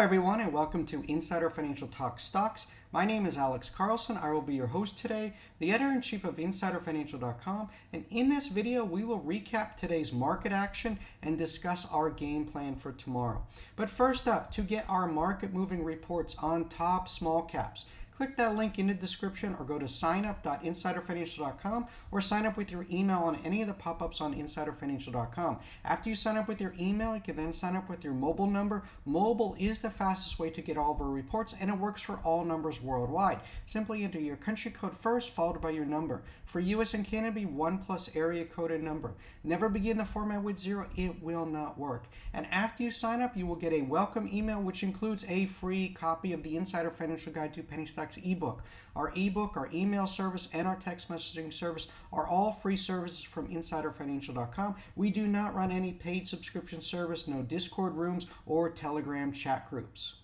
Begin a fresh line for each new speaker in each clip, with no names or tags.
everyone, and welcome to Insider Financial Talk Stocks. My name is Alex Carlson. I will be your host today, the editor-in-chief of InsiderFinancial.com, and in this video, we will recap today's market action and discuss our game plan for tomorrow. But first up, to get our market-moving reports on top small caps, click that link in the description or go to signup.insiderfinancial.com or sign up with your email on any of the pop-ups on insiderfinancial.com. After you sign up with your email, you can then sign up with your mobile number. Mobile is the fastest way to get all of our reports, and it works for all numbers worldwide. Simply enter your country code first, followed by your number. For US and Canada, be 1+ area code and number. Never begin the format with 0. It will not work. And after you sign up, you will get a welcome email, which includes a free copy of the Insider Financial Guide to Penny Stocks ebook. Our ebook, our email service, and our text messaging service are all free services from InsiderFinancial.com. We do not run any paid subscription service, no Discord rooms or Telegram chat groups.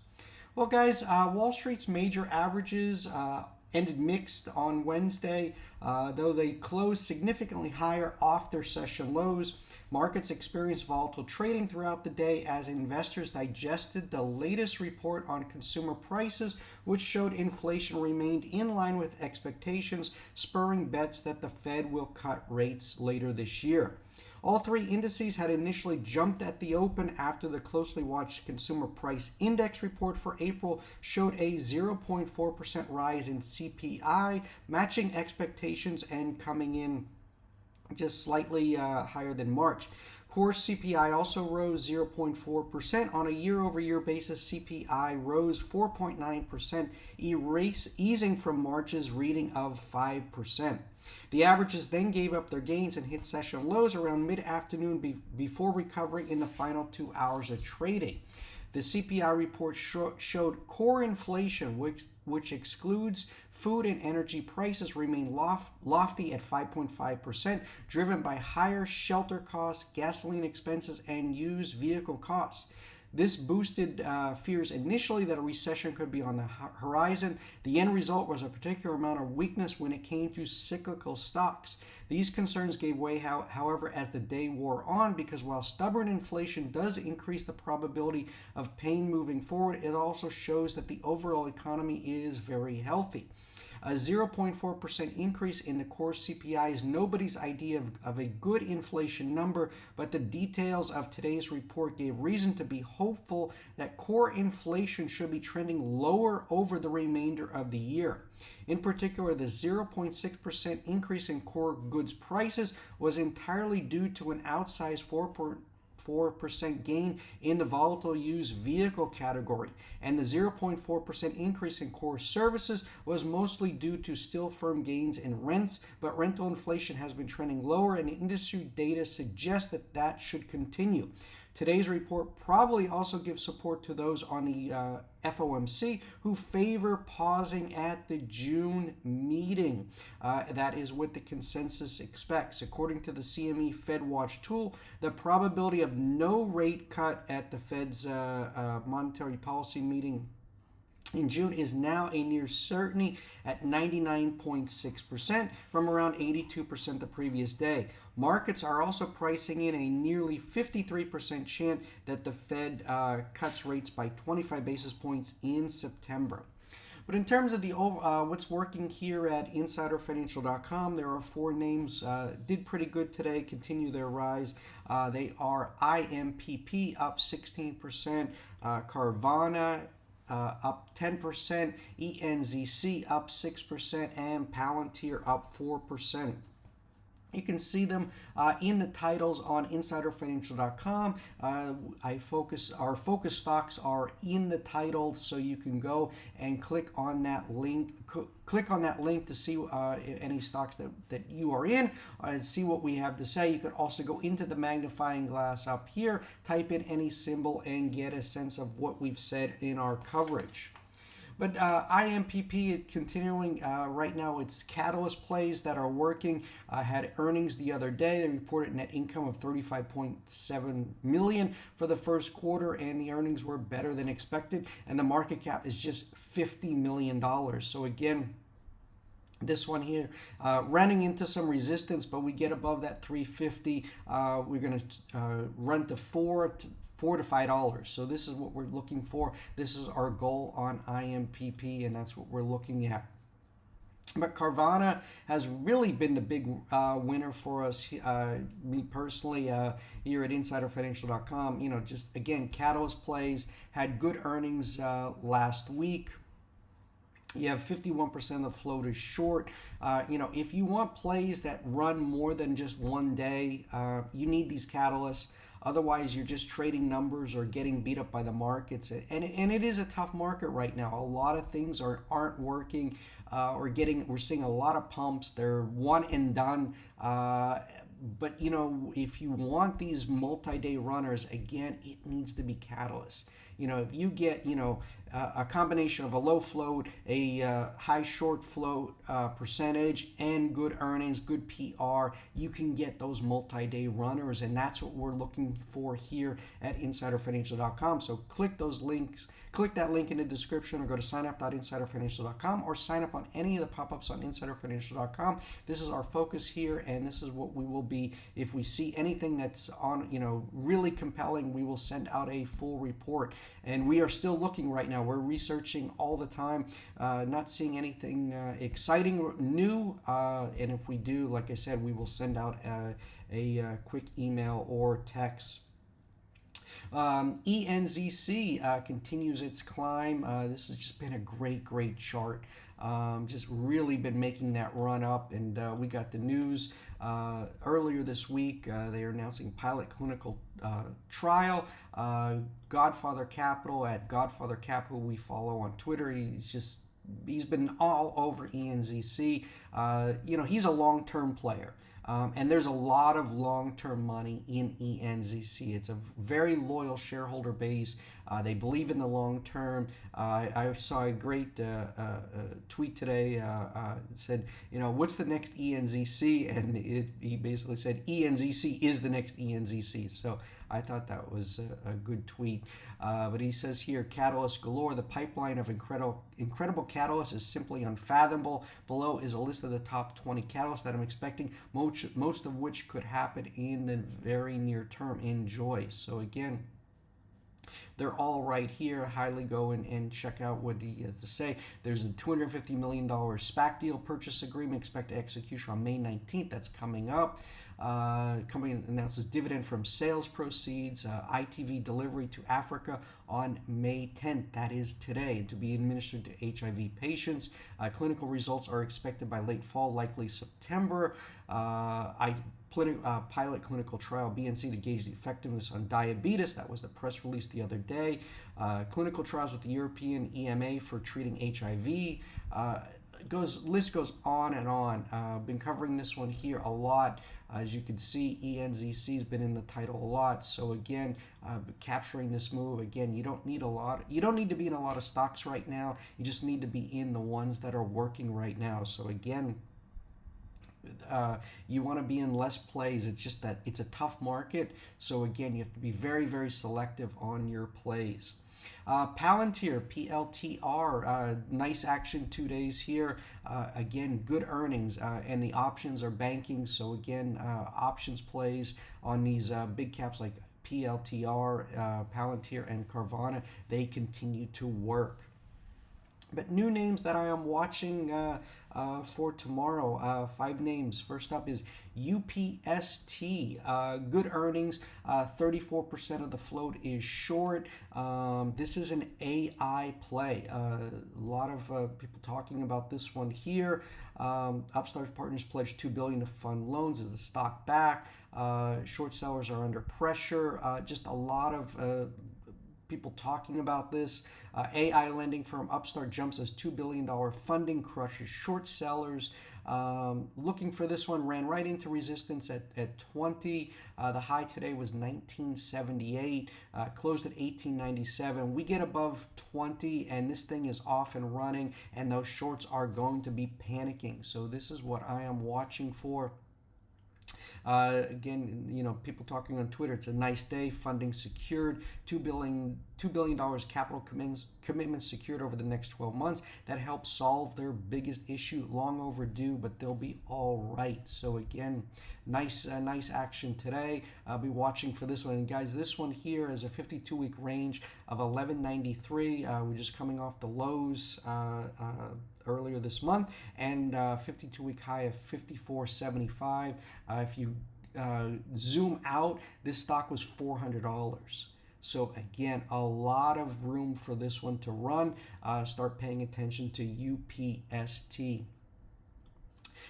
Well, guys, Wall Street's major averages ended mixed on Wednesday, though they closed significantly higher off their session lows. Markets experienced volatile trading throughout the day as investors digested the latest report on consumer prices, which showed inflation remained in line with expectations, spurring bets that the Fed will cut rates later this year. All three indices had initially jumped at the open after the closely watched Consumer Price Index report for April showed a 0.4% rise in CPI, matching expectations and coming in just slightly higher than March. Core CPI also rose 0.4%. On a year-over-year basis, CPI rose 4.9%, easing from March's reading of 5%. The averages then gave up their gains and hit session lows around mid-afternoon before recovering in the final 2 hours of trading. The CPI report showed core inflation, which excludes food and energy prices, remained lofty at 5.5%, driven by higher shelter costs, gasoline expenses, and used vehicle costs. This boosted fears initially that a recession could be on the horizon. The end result was a particular amount of weakness when it came to cyclical stocks. These concerns gave way, however, as the day wore on, because while stubborn inflation does increase the probability of pain moving forward, it also shows that the overall economy is very healthy. A 0.4% increase in the core CPI is nobody's idea of a good inflation number, but the details of today's report gave reason to be hopeful that core inflation should be trending lower over the remainder of the year. In particular, the 0.6% increase in core goods prices was entirely due to an outsized 4% gain in the volatile used vehicle category, and the 0.4% increase in core services was mostly due to still firm gains in rents, but rental inflation has been trending lower, and industry data suggests that should continue. Today's report probably also gives support to those on the FOMC who favor pausing at the June meeting. That is what the consensus expects. According to the CME FedWatch tool, the probability of no rate cut at the Fed's monetary policy meeting in June is now a near certainty at 99.6% from around 82% the previous day. Markets are also pricing in a nearly 53% chance that the Fed cuts rates by 25 basis points in September. But in terms of the what's working here at InsiderFinancial.com, there are 4 names did pretty good today, continue their rise. They are IMPP up 16%, Carvana up 10%, ENZC up 6%, and Palantir up 4%. You can see them in the titles on InsiderFinancial.com. Our focus stocks are in the title, so you can go and click on that link. Click on that link to see any stocks that you are in and see what we have to say. You could also go into the magnifying glass up here, type in any symbol, and get a sense of what we've said in our coverage. But IMPP continuing right now, it's catalyst plays that are working. Had earnings the other day. They reported net income of $35.7 million for the first quarter, and the earnings were better than expected. And the market cap is just $50 million. So again, this one here running into some resistance, but we get above that 350. We're going to run to $4 to $5. So this is what we're looking for. This is our goal on IMPP, and that's what we're looking at. But Carvana has really been the big winner for us. Me personally, here at InsiderFinancial.com, just again, catalyst plays had good earnings last week. You have 51% of the float is short. If you want plays that run more than just one day, you need these catalysts. Otherwise, you're just trading numbers or getting beat up by the markets. And it is a tough market right now. A lot of things aren't working. We're seeing a lot of pumps. They're one and done. But if you want these multi-day runners, again, it needs to be catalysts. If you get a combination of a low float, a high short float percentage, and good earnings, good PR, you can get those multi-day runners, and that's what we're looking for here at InsiderFinancial.com. So click those links. Click that link in the description, or go to signup.insiderfinancial.com, or sign up on any of the pop-ups on InsiderFinancial.com. This is our focus here, and this is what we will be. If we see anything that's on, really compelling, we will send out a full report. And we are still looking right now. We're researching all the time, not seeing anything exciting, new. And if we do, like I said, we will send out a quick email or text. ENZC continues its climb. This has just been a great chart. Just really been making that run up, and we got the news earlier this week. They are announcing pilot clinical trial. Godfather Capital, at Godfather Capital, we follow on Twitter. He's been all over ENZC. He's a long-term player. And there's a lot of long-term money in ENZC. It's a very loyal shareholder base. They believe in the long term. I saw a great tweet today. It said, what's the next ENZC? And he basically said, ENZC is the next ENZC. So I thought that was a good tweet. But he says here, catalyst galore. The pipeline of incredible catalysts is simply unfathomable. Below is a list of the top 20 catalysts that I'm expecting, most of which could happen in the very near term. Enjoy. So again, they're all right here. Highly go and check out what he has to say. There's a $250 million SPAC deal purchase agreement, expect execution on May 19th. That's coming up. Company announces dividend from sales proceeds, ITV delivery to Africa on May 10th. That is today, to be administered to HIV patients. Clinical results are expected by late fall, likely September. Pilot clinical trial BNC to gauge the effectiveness on diabetes. That was the press release the other day. Clinical trials with the European EMA for treating HIV. List goes on and on. Been covering this one here a lot. As you can see, ENZC has been in the title a lot. So again, capturing this move. Again, you don't need to be in a lot of stocks right now. You just need to be in the ones that are working right now. So again, you want to be in less plays. It's just that it's a tough market. So again, you have to be very selective on your plays. Palantir, PLTR, nice action 2 days here. Again, good earnings, and the options are banking. So again, options plays on these big caps like PLTR, Palantir, and Carvana, they continue to work. But new names that I am watching for tomorrow, 5 names. First up is UPST. Good earnings, 34% of the float is short. This is an AI play. A lot of people talking about this one here. Upstart Partners pledged $2 billion to fund loans. Is the stock back? Short sellers are under pressure. Just a lot of people talking about this. AI lending firm Upstart jumps as $2 billion funding crushes short sellers. Looking for this one, ran right into resistance at 20. The high today was 1978, closed at 1897. We get above 20 and this thing is off and running, and those shorts are going to be panicking. So this is what I am watching for. Again, people talking on Twitter, it's a nice day, funding secured, $2 billion capital commitments secured over the next 12 months. That helps solve their biggest issue, long overdue, but they'll be all right. So again, nice action today. I'll be watching for this one. And guys, this one here is a 52-week range of 1193. We're just coming off the lows earlier this month, and 52-week high of 54.75. If you zoom out, this stock was $400. So again, a lot of room for this one to run. Start paying attention to UPST.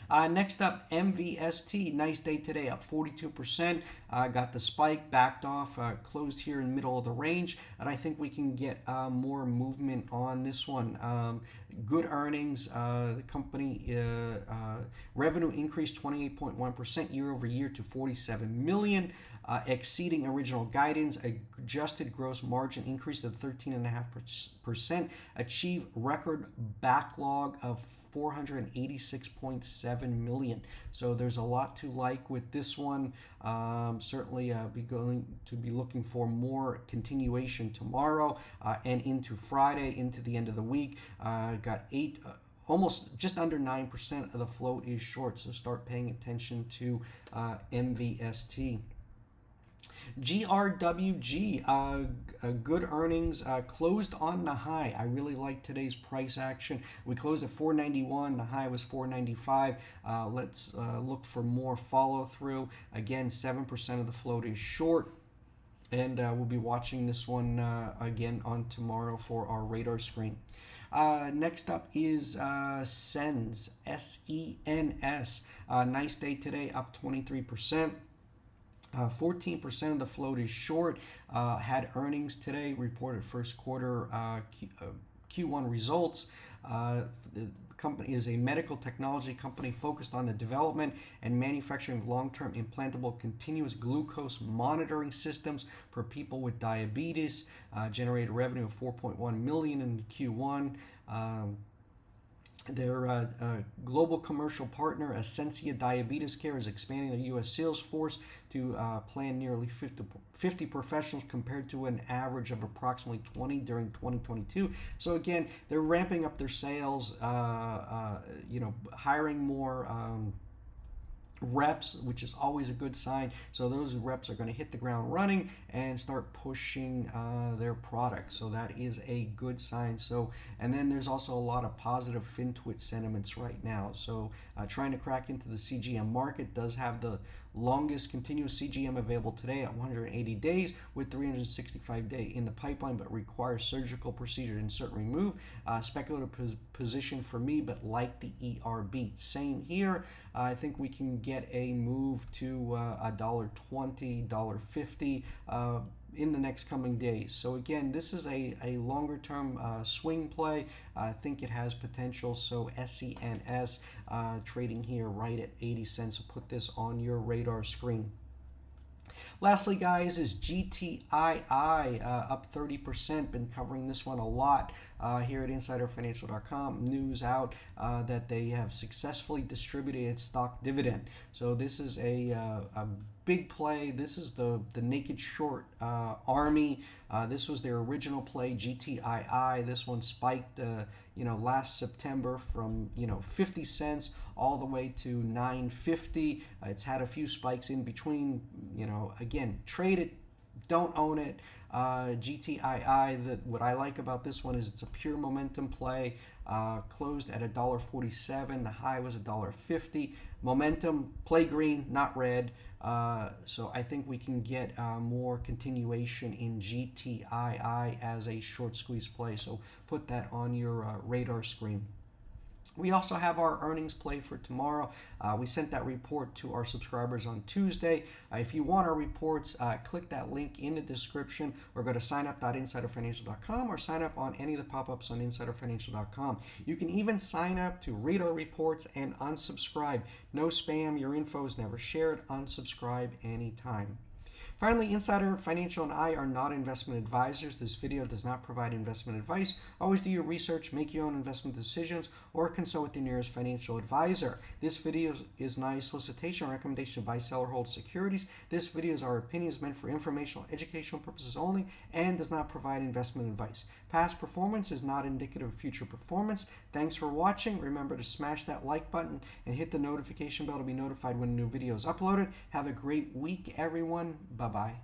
Next up, MVST. Nice day today, up 42%. Got the spike, backed off, closed here in the middle of the range, and I think we can get more movement on this one. Good earnings. The company revenue increased 28.1% year over year to $47 million, exceeding original guidance. Adjusted gross margin increased to 13.5%. Achieved record backlog of $486.7 million. So there's a lot to like with this one. Certainly be going to be looking for more continuation tomorrow and into Friday, into the end of the week. Got almost just under 9% of the float is short, so start paying attention to MVST. GRWG, good earnings, closed on the high. I really like today's price action. We closed at 491. The high was 495. Let's look for more follow through. Again, 7% of the float is short. And we'll be watching this one again on tomorrow for our radar screen. Next up is SENS, SENS. Nice day today, up 23%. 14% of the float is short. Had earnings today, reported first quarter Q1 results. The company is a medical technology company focused on the development and manufacturing of long-term implantable continuous glucose monitoring systems for people with diabetes. Generated revenue of $4.1 million in Q1. Their global commercial partner, Essentia Diabetes Care, is expanding their U.S. sales force to plan nearly 50 professionals compared to an average of approximately 20 during 2022. So again, they're ramping up their sales, hiring more reps, which is always a good sign. So those reps are going to hit the ground running and start pushing their product. So that is a good sign. So, and then there's also a lot of positive FinTwit sentiments right now. So trying to crack into the CGM market, does have the longest continuous CGM available today at 180 days with 365 days in the pipeline, but requires surgical procedure insert remove. Speculative position for me, but like the ERB. Same here. I think we can get a move to $1.20, $1.50 in the next coming days. So again, this is a longer term swing play. I think it has potential. So SENS trading here right at 80 cents. So put this on your radar screen. Lastly, guys, is GTII up 30%. Been covering this one a lot here at InsiderFinancial.com. News out that they have successfully distributed its stock dividend. So this is a big play. This is the naked short army. This was their original play, GTII. This one spiked last September from 50 cents all the way to $9.50. It's had a few spikes in between. Again, trade it, don't own it. GTII, what I like about this one is it's a pure momentum play. Closed at $1.47. The high was $1.50. Momentum, play green, not red. So I think we can get more continuation in GTII as a short squeeze play. So put that on your radar screen. We also have our earnings play for tomorrow. We sent that report to our subscribers on Tuesday. If you want our reports, click that link in the description or go to signup.insiderfinancial.com or sign up on any of the pop-ups on insiderfinancial.com. You can even sign up to read our reports and unsubscribe. No spam. Your info is never shared. Unsubscribe anytime. Finally, Insider Financial and I are not investment advisors. This video does not provide investment advice. Always do your research, make your own investment decisions, or consult with your nearest financial advisor. This video is not a solicitation or recommendation to buy, sell, or hold securities. This video is our opinions meant for informational, educational purposes only and does not provide investment advice. Past performance is not indicative of future performance. Thanks for watching. Remember to smash that like button and hit the notification bell to be notified when a new video is uploaded. Have a great week, everyone. Bye-bye.